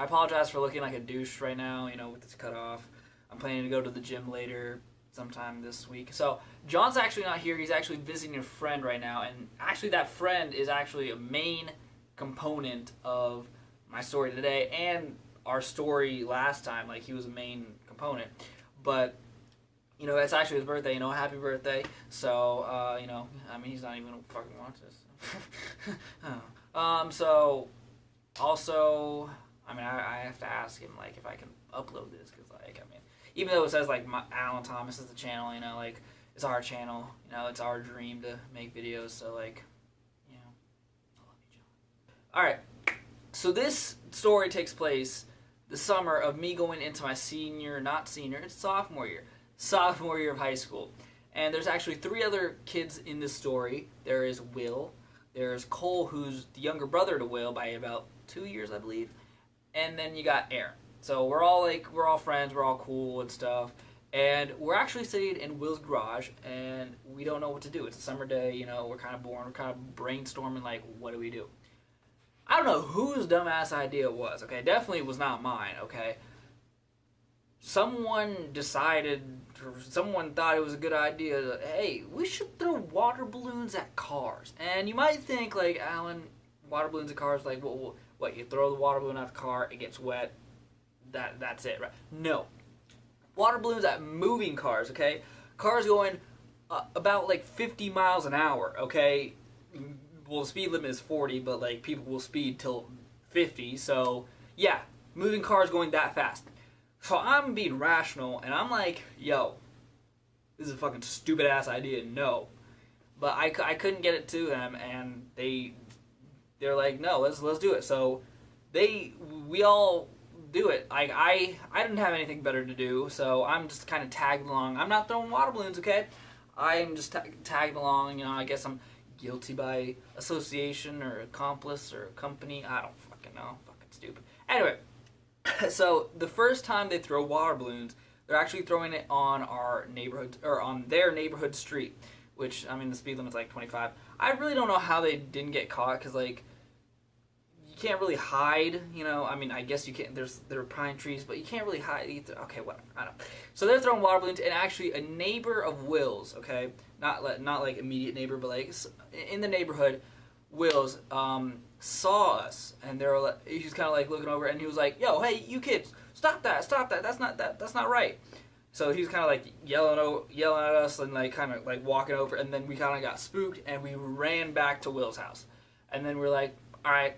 I apologize for looking like a douche right now, with this cut off. I'm planning to go to the gym later sometime this week. So John's actually not here. He's actually visiting a friend right now, and actually that friend is actually a main component of my story today and our story last time. Like, he was a main component. But it's actually his birthday, happy birthday. So, he's not even gonna fucking watch this. So, also, I have to ask him, like, if I can upload this, because, even though it says, like, Alan Thomas is the channel, it's our channel, it's our dream to make videos, so, like, I love you, John. Alright, so this story takes place the summer of me going into my sophomore year of high school. And there's actually 3 other kids in this story. There is Will, there's Cole, who's the younger brother to Will by about 2 years, I believe, and then you got Aaron. So we're all friends, we're all cool and stuff, and we're actually sitting in Will's garage, and we don't know what to do. It's a summer day, we're kind of bored, we're kind of brainstorming, like, what do we do? I don't know whose dumbass idea it was, okay? Definitely was not mine, okay? Someone thought it was a good idea that, hey, we should throw water balloons at cars. And you might think, like, Alan, water balloons at cars, like, what, you throw the water balloon at the car, it gets wet, that's it, right? No. Water balloons at moving cars, okay? Cars going about, like, 50 miles an hour, okay? Well, the speed limit is 40, but, like, people will speed till 50, so, yeah, moving cars going that fast. So I'm being rational, and I'm like, yo, this is a fucking stupid-ass idea, no. But I couldn't get it to them, and they're like, no, let's do it. So we all do it. I didn't have anything better to do, so I'm just kind of tagged along. I'm not throwing water balloons, okay? I'm just tagged along, I guess I'm guilty by association or accomplice or company. I don't fucking know. Fucking stupid. Anyway, so the first time they throw water balloons, they're actually throwing it on our neighborhood, or on their neighborhood street, which, the speed limit's like 25. I really don't know how they didn't get caught, because, like, you can't really hide, I guess you can't, there are pine trees, but you can't really hide either. Okay, whatever, I don't know. So they're throwing water balloons, and actually a neighbor of Will's, okay, not like immediate neighbor, but, like, in the neighborhood, Will's, saw us, and he was kind of, like, looking over, and he was like, yo, hey, you kids, stop that, that's not right. So he was kind of, like, yelling at us, and, like, kind of, like, walking over, and then we kind of got spooked, and we ran back to Will's house. And then we're like, alright,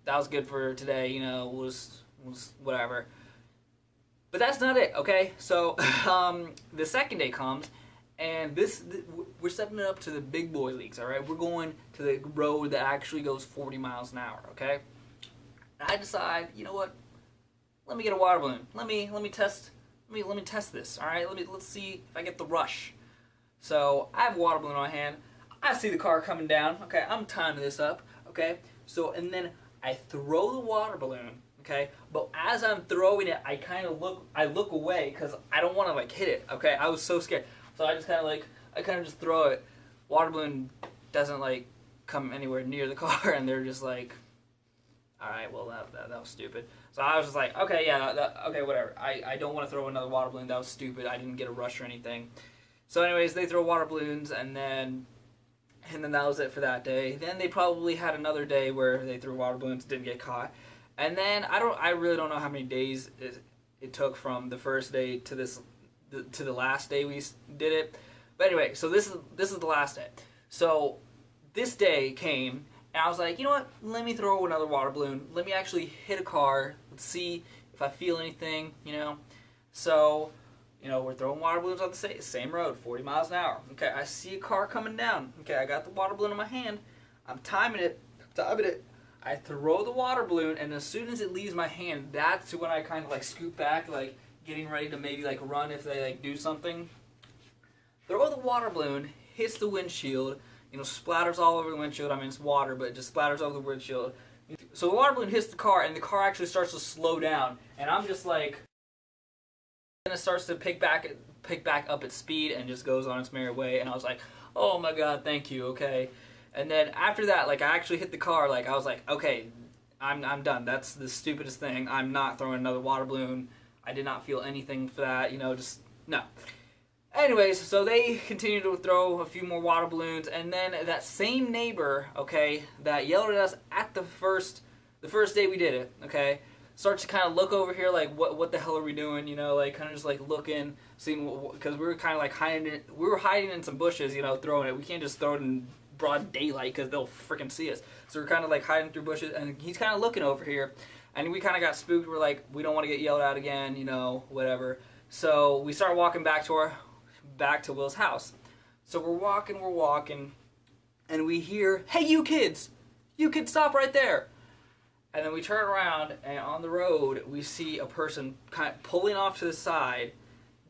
that was good for today, was whatever. But that's not it, okay? So, the second day comes, and we're stepping it up to the big boy leagues, alright? We're going to the road that actually goes 40 miles an hour, okay? And I decide, you know what? Let me get a water balloon. Let me test this, alright? Let's see if I get the rush. So, I have a water balloon in my hand. I see the car coming down. Okay, I'm timing this up, okay? So, and then I throw the water balloon, okay? But as I'm throwing it, I look away because I don't want to, like, hit it, okay? I was so scared. So I just kind of just throw it. Water balloon doesn't, like, come anywhere near the car, and they're just like, all right, well, that was stupid. So I was just like, okay, yeah, okay, whatever. I don't want to throw another water balloon. That was stupid. I didn't get a rush or anything. So anyways, they throw water balloons, and then that was it for that day. Then they probably had another day where they threw water balloons, didn't get caught. And then I really don't know how many days it took from the first day to the last day we did it. But anyway, so this is the last day. So this day came, and I was like, you know what? Let me throw another water balloon. Let me actually hit a car. Let's see if I feel anything, So, we're throwing water balloons on the same road, 40 miles an hour. Okay, I see a car coming down. Okay, I got the water balloon in my hand. I'm timing it. I throw the water balloon, and as soon as it leaves my hand, that's when I kind of, like, scoot back, like, getting ready to maybe, like, run if they, like, do something. Throw the water balloon, hits the windshield, splatters all over the windshield. It's water, but it just splatters over the windshield. So the water balloon hits the car, and the car actually starts to slow down, and I'm just like, and it starts to pick back up its speed and just goes on its merry way, and I was like, oh my god, thank you, okay. And then after that, like, I actually hit the car, like, I was like, okay, I'm done. That's the stupidest thing. I'm not throwing another water balloon. I did not feel anything for that. Just no. Anyways, so they continue to throw a few more water balloons, and then that same neighbor, okay, that yelled at us at the first day we did it, okay, starts to kind of look over here like, what the hell are we doing? Like kind of just like looking, seeing, because we were kind of like hiding in some bushes, throwing it. We can't just throw it in broad daylight because they'll freaking see us. So we're kind of like hiding through bushes, and he's kind of looking over here, and we kind of got spooked. We're like, we don't want to get yelled at again, whatever. So we start walking back to Will's house. So we're walking, and we hear, "Hey, you kids stop right there." And then we turn around, and on the road, we see a person kind of pulling off to the side,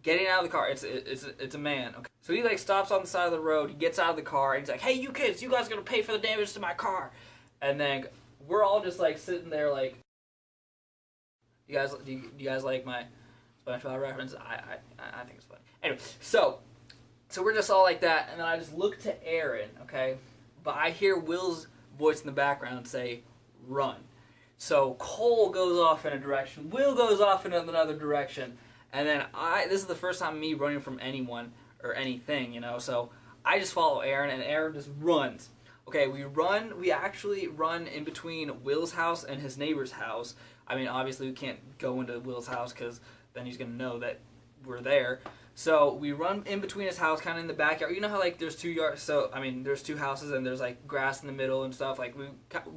getting out of the car. It's a man. Okay. So he like stops on the side of the road. He gets out of the car, and he's like, "Hey, you kids, you guys are gonna pay for the damage to my car." And then we're all just like sitting there like, do you guys like my SpongeBob reference? I think it's funny. Anyway, so we're just all like that, and then I just look to Aaron, okay? But I hear Will's voice in the background say, "Run." So Cole goes off in a direction, Will goes off in another direction, and then this is the first time me running from anyone or anything, so I just follow Aaron, and Aaron just runs. Okay, we actually run in between Will's house and his neighbor's house. I mean, obviously we can't go into Will's house because then he's going to know that we're there. So we run in between his house, kind of in the backyard. You know how like there's 2 yards, so I mean there's 2 houses and there's like grass in the middle and stuff.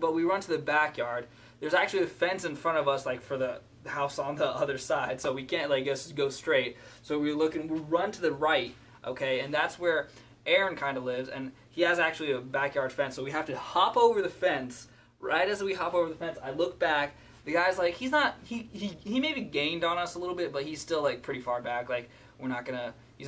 But we run to the backyard. There's actually a fence in front of us, like for the house on the other side, so we can't like just go straight. So we run to the right, okay, and that's where Aaron kind of lives, and he has actually a backyard fence. So we have to hop over the fence. Right as we hop over the fence, I look back. The guy's like, he maybe gained on us a little bit, but he's still like pretty far back. Like he's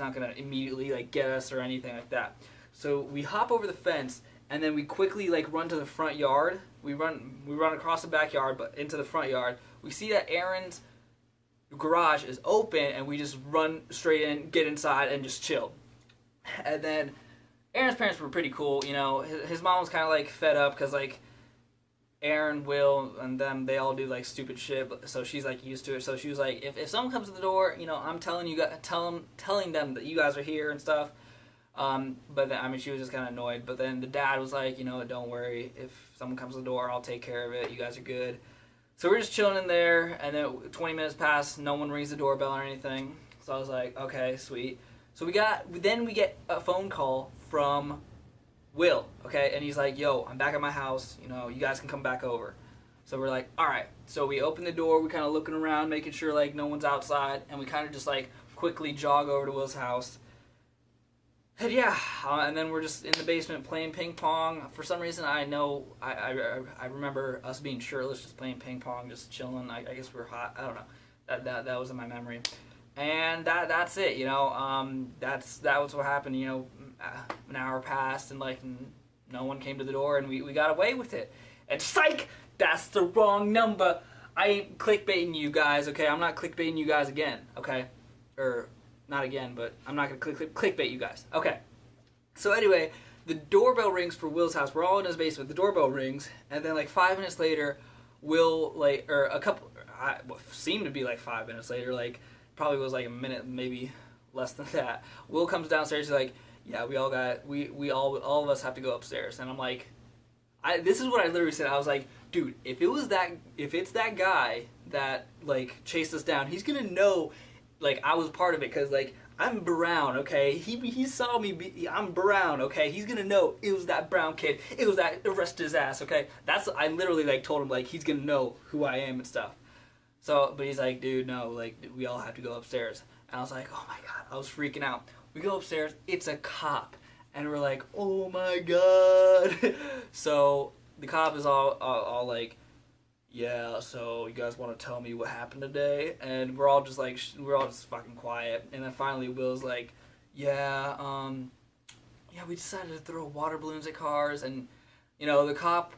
not gonna immediately like get us or anything like that. So we hop over the fence, and then we quickly like run to the front yard. We run across the backyard, but into the front yard. We see that Aaron's garage is open, and we just run straight in, get inside, and just chill. And then Aaron's parents were pretty cool. His mom was kind of like fed up because like Aaron, Will, and them, they all do like stupid shit, so she's like used to it. So she was like, if someone comes to the door, I'm telling them that you guys are here and stuff. But then, I mean, she was just kind of annoyed. But then the dad was like, don't worry, if someone comes to the door, I'll take care of it. You guys are good. So we're just chilling in there, and then 20 minutes pass, no one rings the doorbell or anything. So I was like, okay, sweet. So we get a phone call from Will, okay, and he's like, "Yo, I'm back at my house. You guys can come back over." So we're like, all right. So we open the door. We kind of looking around, making sure like no one's outside, and we kind of just like quickly jog over to Will's house. And yeah, and then we're just in the basement playing ping pong. For some reason, I remember us being shirtless, just playing ping pong, just chilling. I guess we were hot. I don't know. That was in my memory. And that's it. That was what happened. An hour passed, and like no one came to the door, and we got away with it. And psych, that's the wrong number. I ain't clickbaiting you guys, okay? I'm not clickbaiting you guys again, okay? Or not again, but I'm not gonna clickbait you guys. Okay. So anyway, the doorbell rings for Will's house. We're all in his basement. The doorbell rings, and then like 5 minutes later, Will seemed to be like 5 minutes later, like probably was like a minute, maybe less than that. Will comes downstairs. He's like, "Yeah, we all of us have to go upstairs." And I'm like, this is what I literally said. I was like, dude, if it's that guy that like chased us down, he's gonna know like I was part of it, because like I'm brown, okay? He saw me. I'm brown, okay? He's gonna know it was that brown kid. It was that arrested his ass, okay? I literally like told him like he's gonna know who I am and stuff. So, but he's like, dude, no, like we all have to go upstairs. And I was like, oh my god, I was freaking out. We go upstairs, it's a cop, and we're like, oh my god. So the cop is all like, yeah, so you guys want to tell me what happened today? And we're all just fucking quiet. And then finally Will's like, yeah, we decided to throw water balloons at cars. And the cop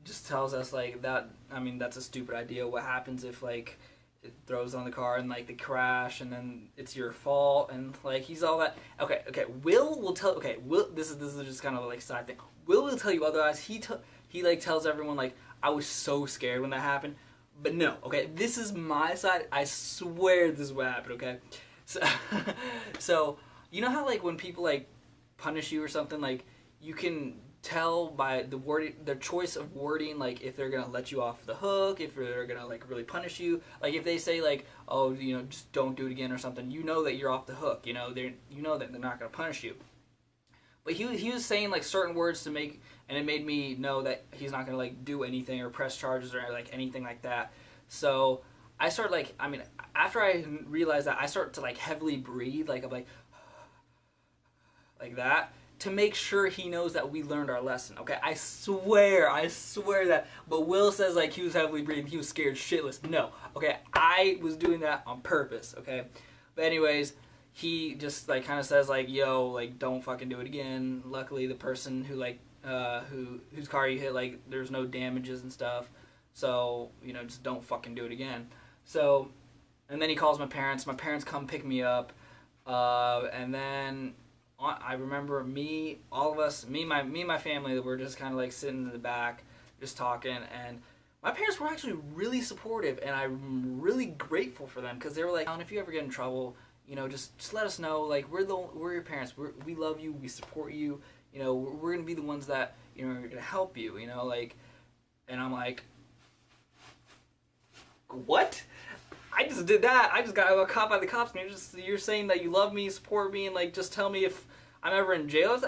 just tells us like that. I mean, that's a stupid idea. What happens if like it throws on the car and like they crash and then it's your fault? And like he's all that. Okay. Will tell. Okay, Will. This is just kind of like side thing. Will tell you otherwise. He like tells everyone like, I was so scared when that happened. But no, okay, this is my side. I swear this is what happened, okay? So, so you know how like when people like punish you or something, like you can tell by the word, their choice of wording, like if they're gonna let you off the hook, if they're gonna like really punish you. Like if they say like, oh, you know, just don't do it again or something, you know that you're off the hook. You know that they're not gonna punish you. But he was saying like certain words to make, and it made me know that he's not gonna like do anything or press charges or like anything like that. So I started like, I mean, after I realized that, I started to like heavily breathe, like I'm like that, to make sure he knows that we learned our lesson. Okay, I swear that. But Will says like he was heavily breathing, he was scared shitless. No, okay, I was doing that on purpose. Okay, but anyways, he just like kind of says like, yo, like don't fucking do it again. Luckily the person who like whose car you hit, like there's no damages and stuff, so you know, just don't fucking do it again. So and then he calls my parents come pick me up, and then I remember all of us, me and my family, that were just kind of like sitting in the back just talking, and my parents were actually really supportive, and I'm really grateful for them, because they were like, if you ever get in trouble, you know, just let us know. Like we're your parents. We love you. We support you. You know, we're gonna be the ones that, you know, are gonna help you. You know, like, and I'm like, what? I just did that. I just got caught by the cops. And you're saying that you love me, support me, and like just tell me if I'm ever in jail.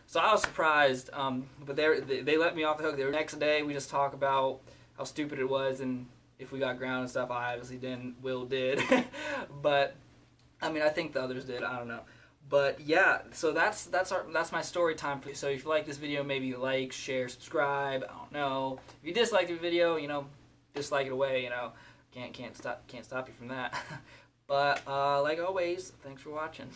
So I was surprised. But they let me off the hook. The next day we just talk about how stupid it was and if we got grounded and stuff. I obviously didn't. Will did, but. I mean, I think the others did. I don't know, but yeah. So that's my story time. So if you like this video, maybe like, share, subscribe. I don't know. If you dislike the video, you know, dislike it away. You know, can't stop you from that. But like always, thanks for watching.